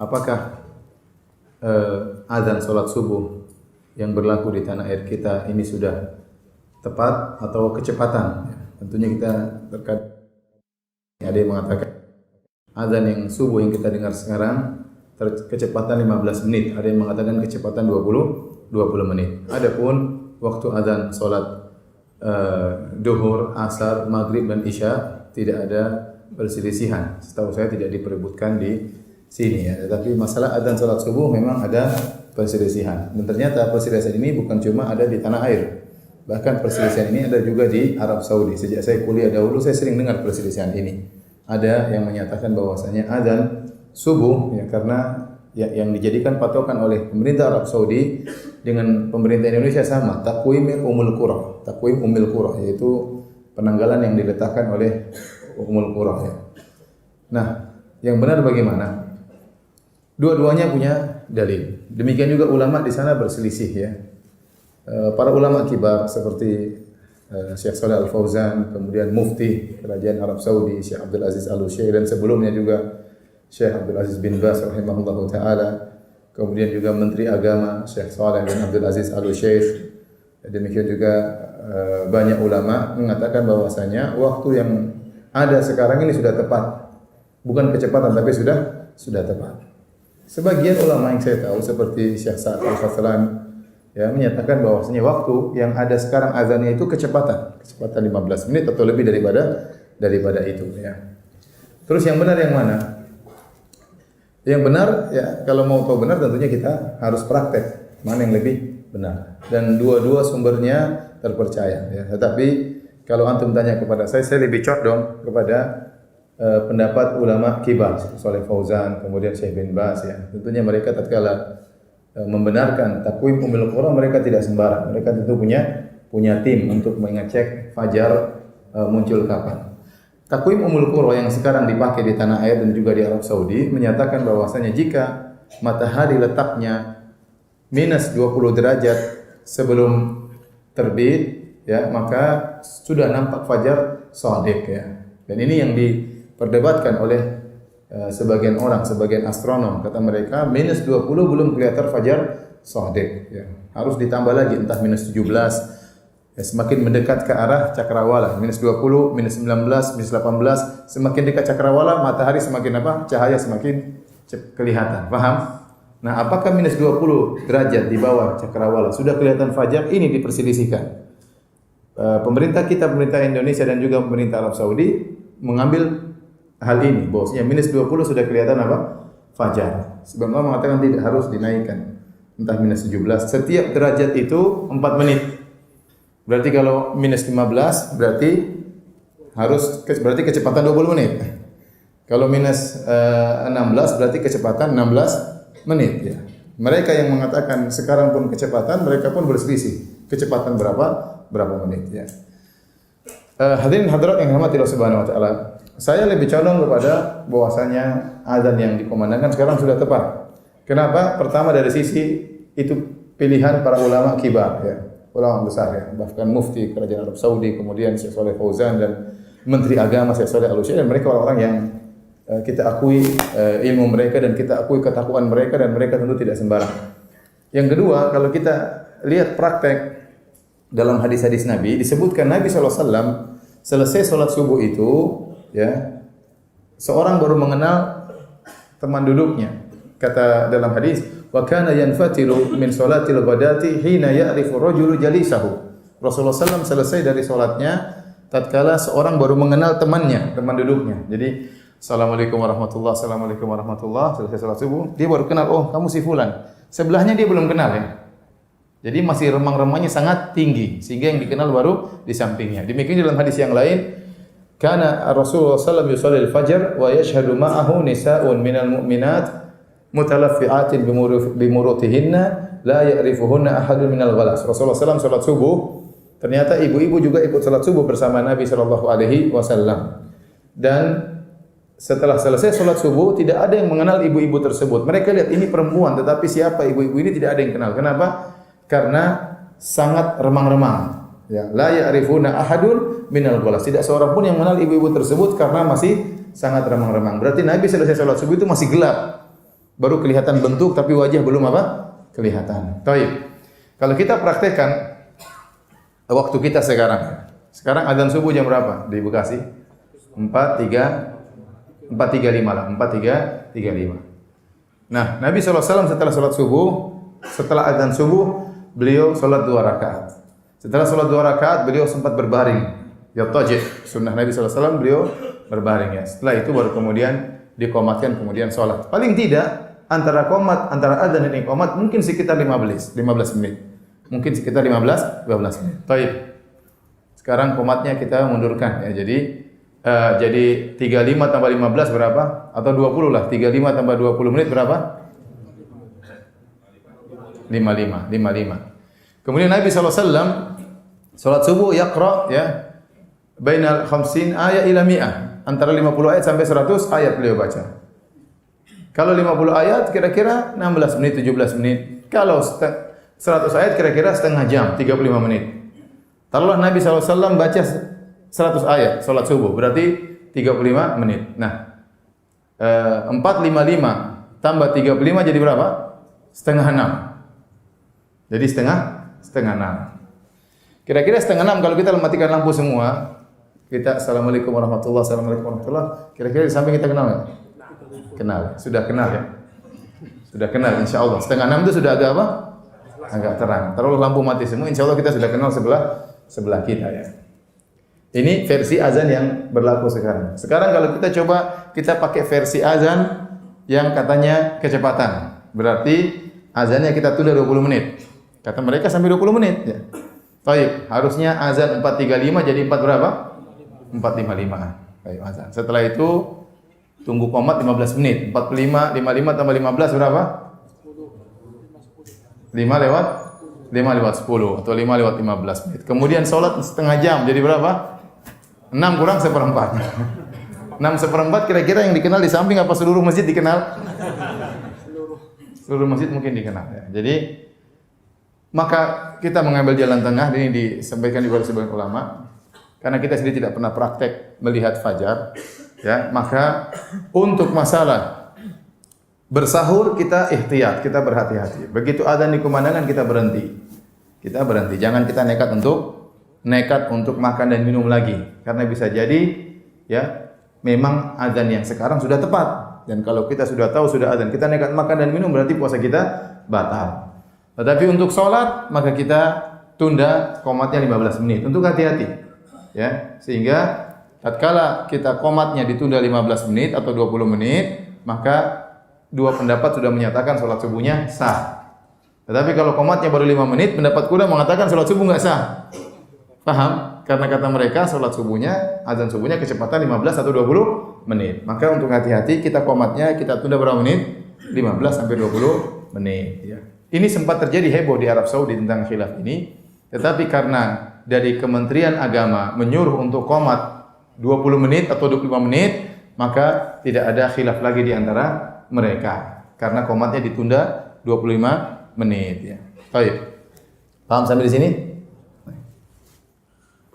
apakah azan salat subuh yang berlaku di tanah air kita ini sudah tepat atau kecepatan? Tentunya kita terkadang ada yang mengatakan azan yang subuh yang kita dengar sekarang kecepatan 15 menit, ada yang mengatakan kecepatan 20 menit. Adapun waktu azan salat duhur, asar, maghrib dan isya tidak ada perselisihan. Setahu saya tidak diperebutkan di sini ya. Tetapi masalah azan salat subuh memang ada perselisihan. Dan ternyata perselisihan ini bukan cuma ada di tanah air. Bahkan perselisihan ini ada juga di Arab Saudi. Sejak saya kuliah dahulu saya sering dengar perselisihan ini. Ada yang menyatakan bahwasanya azan subuh ya karena yang dijadikan patokan oleh pemerintah Arab Saudi dengan pemerintah Indonesia sama, takwim Ummul Qura, yaitu penanggalan yang diletakkan oleh Ummul Qura ya. Nah, yang benar bagaimana? Dua-duanya punya dalil. Demikian juga ulama di sana berselisih ya. Para ulama kibar seperti Syekh Shalih Al Fauzan, kemudian Mufti Kerajaan Arab Saudi Syekh Abdul Aziz Al Utsaimin dan sebelumnya juga Syekh Abdul Aziz bin Baz rahimahullahu taala, kemudian juga Menteri Agama Syekh Shalih bin Abdul Aziz Al Utsaimin. Demikian juga banyak ulama mengatakan bahwasanya waktu yang ada sekarang ini sudah tepat. Bukan kecepatan tapi sudah tepat. Sebagian ulama yang saya tahu seperti Syekh Sa'ad Al-Fathlan ya menyatakan bahwasanya waktu yang ada sekarang azannya itu kecepatan 15 menit atau lebih daripada itu ya. Terus yang benar yang mana? Yang benar ya kalau mau tahu benar tentunya kita harus praktek mana yang lebih benar dan dua-dua sumbernya terpercaya ya. Tetapi kalau antum tanya kepada saya lebih condong kepada pendapat ulama kibar Shalih Fauzan kemudian Syekh bin Baz ya. Tentunya mereka tatkala membenarkan takwim Ummul Qura mereka tidak sembarang. Mereka tentu punya tim untuk mengecek fajar muncul kapan. Takwim Ummul Qura yang sekarang dipakai di tanah air dan juga di Arab Saudi menyatakan bahwasanya jika matahari letaknya minus 20 derajat sebelum terbit ya maka sudah nampak fajar shadiq ya. Dan ini yang diperdebatkan oleh sebagian orang, sebagian astronom kata mereka minus 20 belum kelihatan fajar shadiq ya. Harus ditambah lagi entah minus 17 ya, semakin mendekat ke arah cakrawala minus 20, minus 19, minus 18 semakin dekat cakrawala matahari semakin apa? Cahaya semakin kelihatan. Paham? Nah, apakah minus 20 derajat di bawah cakrawala sudah kelihatan fajar? Ini diperselisihkan. Pemerintah Indonesia dan juga pemerintah Arab Saudi mengambil hal ini bahwasanya minus 20 sudah kelihatan apa? Fajar. Sebab Allah mengatakan tidak harus dinaikkan. Entah minus 17. Setiap derajat itu 4 menit. Berarti kalau minus 15 berarti kecepatan 20 menit. Kalau minus 16 berarti kecepatan 16 menit ya. Mereka yang mengatakan sekarang pun kecepatan, mereka pun berselisih. Kecepatan berapa menit ya. Hadirin hadirat yang dirahmati Allah Subhanahu wa taala. Saya lebih condong kepada bahwasanya azan yang dikumandangkan sekarang sudah tepat. Kenapa? Pertama dari sisi itu pilihan para ulama kibar ya, ulama besar ya, bahkan mufti kerajaan Arab Saudi, kemudian Syekh Shalih Fauzan dan Menteri Agama Syekh Shalih Al Utsaimin dan mereka orang-orang yang kita akui ilmu mereka dan kita akui ketakwaan mereka dan mereka tentu tidak sembarang. Yang kedua, kalau kita lihat praktek dalam hadis-hadis Nabi disebutkan Nabi SAW selesai sholat subuh itu ya seorang baru mengenal teman duduknya. Kata dalam hadis wa kana yanfatiru min sholatil ghadati hina ya'rifu rajulu jalisahu. Rasulullah SAW selesai dari sholatnya tatkala seorang baru mengenal temannya, teman duduknya. Jadi Assalamualaikum warahmatullahi wabarakatuh. Assalamualaikum warahmatullahi wabarakatuh. Selesai sholat subuh, dia baru kenal, oh kamu si fulan. Sebelahnya dia belum kenal ya. Jadi masih remang-remangnya sangat tinggi sehingga yang dikenal baru di sampingnya. Demikian dalam hadis yang lain, kana Rasulullah sallallahu alaihi wasallam yusalli al-fajr wa yashhadu ma'ahu nisa'un minal mu'minat mutalaffi'atin bimurutihinna la ya'rifuhunna ahadun minal ghalas. Rasulullah sallallahu salat subuh, ternyata ibu-ibu juga ikut salat subuh bersama Nabi sallallahu alaihi wasallam. Dan setelah selesai salat subuh tidak ada yang mengenal ibu-ibu tersebut. Mereka lihat ini perempuan tetapi siapa ibu-ibu ini tidak ada yang kenal. Kenapa? Karena sangat remang-remang. Ya, la ya'rifuna ahadun minal ghalas. Tidak seorang pun yang mengenal ibu-ibu tersebut karena masih sangat remang-remang. Berarti Nabi selesai salat subuh itu masih gelap. Baru kelihatan bentuk tapi wajah belum apa? Kelihatan. Baik. Kalau kita praktekkan waktu kita sekarang. Sekarang azan subuh jam berapa di Bekasi? 4.35 lah, 4.35. Nah, Nabi SAW setelah sholat subuh, setelah azan subuh, beliau sholat 2 rakaat. Setelah sholat 2 rakaat, beliau sempat berbaring. Yattaji'. Sunnah Nabi SAW, beliau berbaring ya. Setelah itu baru kemudian dikomatkan, kemudian sholat. Paling tidak, antara azan dan iqamat mungkin sekitar 15 menit. Mungkin sekitar 15 menit. Baik. Sekarang komatnya kita mundurkan ya. Jadi 35 tambah 15 berapa? Atau 20 lah. 35 tambah 20 menit berapa? 55. Kemudian Nabi SAW salat subuh yaqra ya bainal 50 ayat ila 100. Antara 50 ayat sampai 100 ayat beliau baca. Kalau 50 ayat kira-kira 16 menit, 17 menit. Kalau 100 ayat kira-kira setengah jam, 35 menit. Taruhlah Nabi SAW baca 100 ayat salat subuh, berarti 35 menit. Nah, 455 tambah 35 jadi berapa? Setengah 6. Jadi setengah 6. Kira-kira setengah 6 kalau kita matikan lampu semua, kita assalamualaikum warahmatullahi wabarakatuh. Kira-kira di samping kita kenal ya? Kenal, sudah kenal ya? Sudah kenal insyaallah. Setengah 6 itu sudah agak apa? Agak terang. Taruh lampu mati semua, insyaallah kita sudah kenal sebelah kita ya. Ini versi azan yang berlaku sekarang. Sekarang kalau kita coba kita pakai versi azan yang katanya kecepatan. Berarti azannya kita tunda 20 menit. Kata mereka sampai 20 menit ya. Baik, harusnya azan 4.35 jadi 4 berapa? 4.55. Baik, azan. Setelah itu tunggu qomat 15 menit. 55 tambah 15 berapa? 5 lewat 10 atau 5 lewat 15 menit. Kemudian sholat setengah jam jadi berapa? 6 kurang seperempat. 6 seperempat kira-kira yang dikenal di samping apa seluruh masjid dikenal? Seluruh masjid mungkin dikenal ya. Jadi maka kita mengambil jalan tengah, ini disampaikan di sebagian ulama. Karena kita sendiri tidak pernah praktek melihat fajar, ya, maka untuk masalah bersahur kita ihtiyat, kita berhati-hati. Begitu azan dikumandangkan kita berhenti. Kita berhenti. Jangan kita nekat untuk makan dan minum lagi. Karena bisa jadi ya memang azan yang sekarang sudah tepat. Dan kalau kita sudah tahu sudah azan, kita nekat makan dan minum berarti puasa kita batal. Tetapi untuk sholat maka kita tunda qomatnya 15 menit. Untuk hati-hati. Ya, sehingga tatkala kita qomatnya ditunda 15 menit atau 20 menit, maka dua pendapat sudah menyatakan salat subuhnya sah. Tetapi kalau qomatnya baru 5 menit, pendapat kedua mengatakan salat subuh enggak sah. Paham? Karena kata mereka salat subuhnya, azan subuhnya kecepatan 15 atau 20 menit. Maka untuk hati-hati kita qomatnya kita tunda berapa menit? 15 sampai 20 menit ya. Ini sempat terjadi heboh di Arab Saudi tentang khilaf ini. Tetapi karena dari Kementerian Agama menyuruh untuk qomat 20 menit atau 25 menit, maka tidak ada khilaf lagi di antara mereka. Karena qomatnya ditunda 25 menit ya. Baik. Paham sampai di sini?